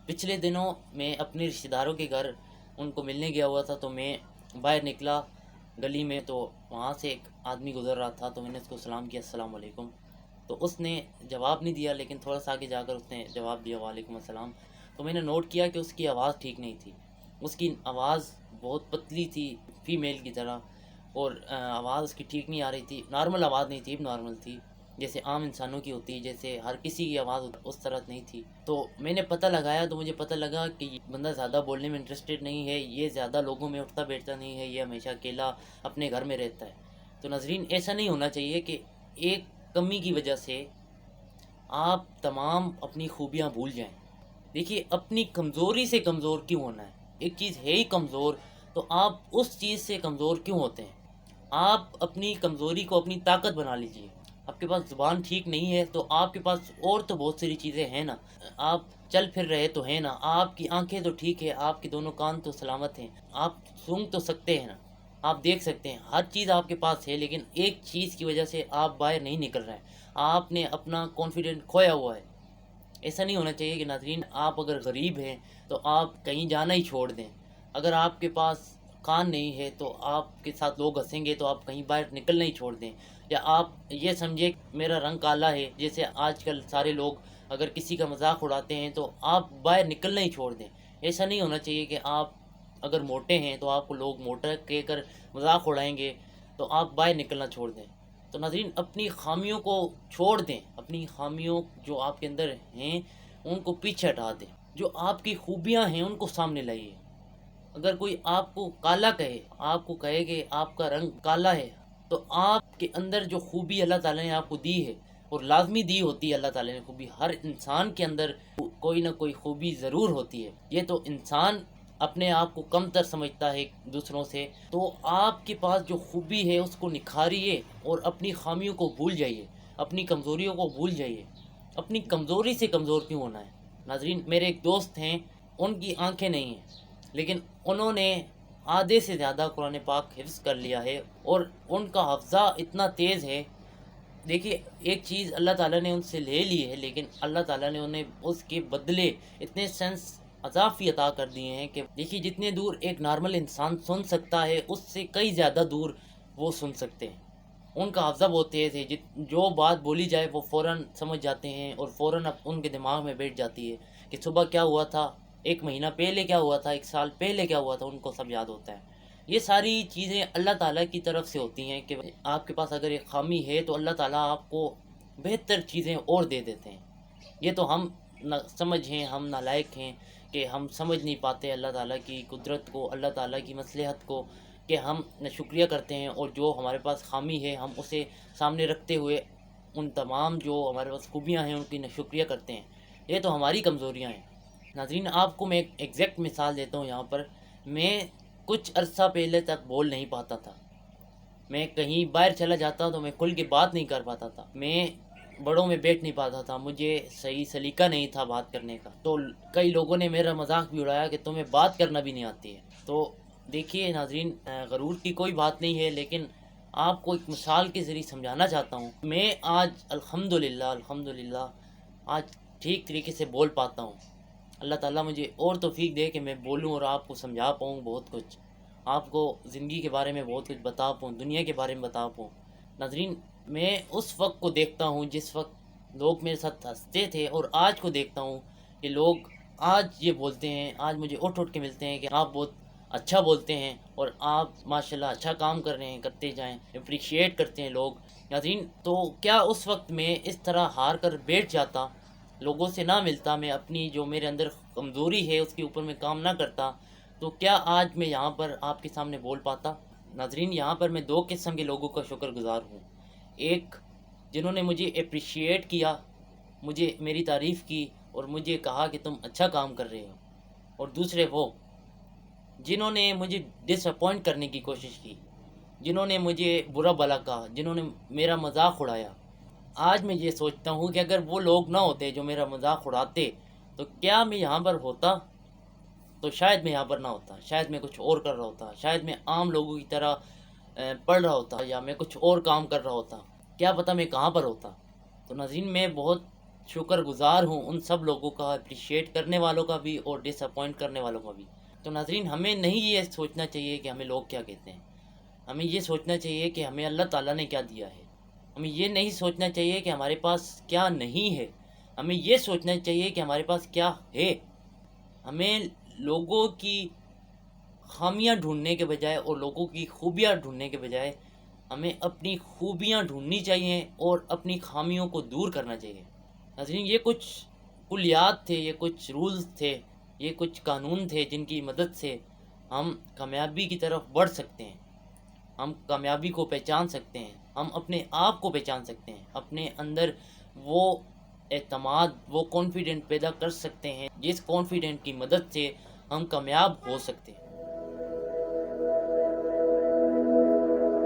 پچھلے دنوں میں اپنے رشتہ داروں کے گھر ان کو ملنے گیا ہوا تھا، تو میں باہر نکلا گلی میں، تو وہاں سے ایک آدمی گزر رہا تھا، تو میں نے اس کو سلام کیا، السلام علیکم۔ تو اس نے جواب نہیں دیا، لیکن تھوڑا سا آگے جا کر اس نے جواب دیا، وعلیکم السلام۔ تو میں نے نوٹ کیا کہ اس کی آواز ٹھیک نہیں تھی، اس کی آواز بہت پتلی تھی، فیمیل کی طرح، اور آواز اس کی ٹھیک نہیں آ رہی تھی، نارمل آواز نہیں تھی، نارمل تھی جیسے عام انسانوں کی ہوتی ہے، جیسے ہر کسی کی آواز اس طرح نہیں تھی۔ تو میں نے پتہ لگایا، تو مجھے پتہ لگا کہ یہ بندہ زیادہ بولنے میں انٹرسٹڈ نہیں ہے، یہ زیادہ لوگوں میں اٹھتا بیٹھتا نہیں ہے، یہ ہمیشہ اکیلا اپنے گھر میں رہتا ہے۔ تو ناظرین، ایسا نہیں ہونا چاہیے کہ ایک کمی کی وجہ سے آپ تمام اپنی خوبیاں بھول جائیں۔ دیکھیے، اپنی کمزوری سے کمزور کیوں ہونا ہے؟ ایک چیز ہے ہی کمزور، تو آپ اس چیز سے کمزور کیوں ہوتے ہیں؟ آپ اپنی کمزوری کو اپنی طاقت بنا لیجئے۔ آپ کے پاس زبان ٹھیک نہیں ہے، تو آپ کے پاس اور تو بہت ساری چیزیں ہیں نا، آپ چل پھر رہے تو ہیں نا، آپ کی آنکھیں تو ٹھیک ہے، آپ کے دونوں کان تو سلامت ہیں، آپ سونگ تو سکتے ہیں نا، آپ دیکھ سکتے ہیں، ہر چیز آپ کے پاس ہے، لیکن ایک چیز کی وجہ سے آپ باہر نہیں نکل رہے ہیں، آپ نے اپنا کانفیڈنٹ کھویا ہوا ہے۔ ایسا نہیں ہونا چاہیے کہ ناظرین، آپ اگر غریب ہیں تو آپ کہیں جانا ہی چھوڑ دیں، اگر آپ کے پاس کان نہیں ہے تو آپ کے ساتھ لوگ ہنسیں گے تو آپ کہیں باہر نکلنا ہی چھوڑ دیں، یا آپ یہ سمجھیں کہ میرا رنگ کالا ہے، جیسے آج کل سارے لوگ اگر کسی کا مذاق اڑاتے ہیں تو آپ باہر نکلنا ہی چھوڑ دیں۔ ایسا نہیں ہونا چاہیے کہ آپ اگر موٹے ہیں تو آپ کو لوگ موٹا کہہ کر مذاق اڑائیں گے تو آپ باہر نکلنا چھوڑ دیں۔ تو ناظرین، اپنی خامیوں کو چھوڑ دیں، اپنی خامیوں جو آپ کے اندر ہیں ان کو پیچھے ہٹا دیں، جو آپ کی خوبیاں ہیں ان کو سامنے لائیے۔ اگر کوئی آپ کو کالا کہے، آپ کو کہے کہ آپ کا رنگ کالا ہے، تو آپ کے اندر جو خوبی اللہ تعالیٰ نے آپ کو دی ہے، اور لازمی دی ہوتی ہے اللہ تعالیٰ نے خوبی، ہر انسان کے اندر کوئی نہ کوئی خوبی ضرور ہوتی ہے، یہ تو انسان اپنے آپ کو کم تر سمجھتا ہے دوسروں سے، تو آپ کے پاس جو خوبی ہے اس کو نکھاریے اور اپنی خامیوں کو بھول جائیے، اپنی کمزوریوں کو بھول جائیے۔ اپنی کمزوری سے کمزور کیوں ہونا ہے؟ ناظرین، میرے ایک دوست ہیں، ان کی آنکھیں نہیں ہیں، لیکن انہوں نے آدھے سے زیادہ قرآن پاک حفظ کر لیا ہے، اور ان کا حفظہ اتنا تیز ہے۔ دیکھیے، ایک چیز اللہ تعالیٰ نے ان سے لے لی ہے، لیکن اللہ تعالیٰ نے انہیں اس کے بدلے اتنے سینس اضافی عطا کر دیے ہیں کہ دیکھیے، جتنے دور ایک نارمل انسان سن سکتا ہے اس سے کئی زیادہ دور وہ سن سکتے ہیں۔ ان کا حافظہ بہت تیز ہے، جو بات بولی جائے وہ فوراً سمجھ جاتے ہیں، اور فوراً ان کے دماغ میں بیٹھ جاتی ہے کہ صبح کیا ہوا تھا، ایک مہینہ پہلے کیا ہوا تھا، ایک سال پہلے کیا ہوا تھا، ان کو سب یاد ہوتا ہے۔ یہ ساری چیزیں اللہ تعالیٰ کی طرف سے ہوتی ہیں کہ آپ کے پاس اگر ایک خامی ہے تو اللہ تعالیٰ آپ کو بہتر چیزیں اور دے دیتے ہیں۔ یہ تو ہم نہ سمجھ ہیں، ہم نالائق ہیں کہ ہم سمجھ نہیں پاتے اللہ تعالیٰ کی قدرت کو، اللہ تعالیٰ کی مصلحت کو، کہ ہم نہ شکریہ کرتے ہیں، اور جو ہمارے پاس خامی ہے ہم اسے سامنے رکھتے ہوئے ان تمام جو ہمارے پاس خوبیاں ہیں ان کی نہ شکریہ کرتے ہیں۔ یہ تو ہماری کمزوریاں ہیں۔ ناظرین، آپ کو میں ایک ایگزیکٹ مثال دیتا ہوں یہاں پر۔ میں کچھ عرصہ پہلے تک بول نہیں پاتا تھا، میں کہیں باہر چلا جاتا تو میں کھل کے بات نہیں کر پاتا تھا، میں بڑوں میں بیٹھ نہیں پاتا تھا، مجھے صحیح سلیقہ نہیں تھا بات کرنے کا، تو کئی لوگوں نے میرا مذاق بھی اڑایا کہ تمہیں بات کرنا بھی نہیں آتی ہے۔ تو دیکھیے ناظرین، غرور کی کوئی بات نہیں ہے، لیکن آپ کو ایک مثال کے ذریعے سمجھانا چاہتا ہوں۔ میں آج الحمدللہ آج ٹھیک طریقے سے بول پاتا ہوں۔ اللہ تعالیٰ مجھے اور توفیق دے کہ میں بولوں اور آپ کو سمجھا پاؤں بہت کچھ، آپ کو زندگی کے بارے میں بہت کچھ بتا پاؤں، دنیا کے بارے میں بتا پاؤں۔ ناظرین، میں اس وقت کو دیکھتا ہوں جس وقت لوگ میرے ساتھ ہنستے تھے، اور آج کو دیکھتا ہوں کہ لوگ آج یہ بولتے ہیں، آج مجھے اٹھ کے ملتے ہیں کہ آپ بہت اچھا بولتے ہیں، اور آپ ماشاءاللہ اچھا کام کر رہے ہیں، کرتے جائیں، اپریشیٹ کرتے ہیں لوگ۔ ناظرین، تو کیا اس وقت میں اس طرح ہار کر بیٹھ جاتا، لوگوں سے نہ ملتا، میں اپنی جو میرے اندر کمزوری ہے اس کے اوپر میں کام نہ کرتا، تو کیا آج میں یہاں پر آپ کے سامنے بول پاتا؟ ناظرین، یہاں پر میں دو قسم کے لوگوں کا شکر گزار ہوں۔ ایک، جنہوں نے مجھے اپریشیٹ کیا، مجھے میری تعریف کی اور مجھے کہا کہ تم اچھا کام کر رہے ہو، اور دوسرے وہ جنہوں نے مجھے ڈس اپوائنٹ کرنے کی کوشش کی، جنہوں نے مجھے برا بھلا کہا، جنہوں نے میرا مذاق اڑایا۔ آج میں یہ سوچتا ہوں کہ اگر وہ لوگ نہ ہوتے جو میرا مذاق اڑاتے، تو کیا میں یہاں پر ہوتا؟ تو شاید میں یہاں پر نہ ہوتا، شاید میں کچھ اور کر رہا ہوتا، شاید میں عام لوگوں کی طرح پڑھ رہا ہوتا، یا میں کچھ اور کام کر رہا ہوتا، کیا پتہ میں کہاں پر ہوتا۔ تو ناظرین، میں بہت شکر گزار ہوں ان سب لوگوں کا، اپریشیٹ کرنے والوں کا بھی اور ڈس اپوائنٹ کرنے والوں کا بھی۔ تو ناظرین، ہمیں نہیں یہ سوچنا چاہیے کہ ہمیں لوگ کیا کہتے ہیں، ہمیں یہ سوچنا چاہیے کہ ہمیں اللہ تعالیٰ نے کیا دیا ہے۔ ہمیں یہ نہیں سوچنا چاہیے کہ ہمارے پاس کیا نہیں ہے، ہمیں یہ سوچنا چاہیے کہ ہمارے پاس کیا ہے۔ ہمیں لوگوں کی خامیاں ڈھونڈنے کے بجائے اور لوگوں کی خوبیاں ڈھونڈنے کے بجائے ہمیں اپنی خوبیاں ڈھونڈنی چاہیے اور اپنی خامیوں کو دور کرنا چاہیے۔ ناظرین، یہ کچھ کلیات تھے، یہ کچھ رولز تھے، یہ کچھ قانون تھے جن کی مدد سے ہم کامیابی کی طرف بڑھ سکتے ہیں، ہم کامیابی کو پہچان سکتے ہیں، ہم اپنے آپ کو پہچان سکتے ہیں، اپنے اندر وہ اعتماد، وہ کانفیڈنٹ پیدا کر سکتے ہیں جس کانفیڈنٹ کی مدد سے ہم کامیاب ہو سکتے ہیں۔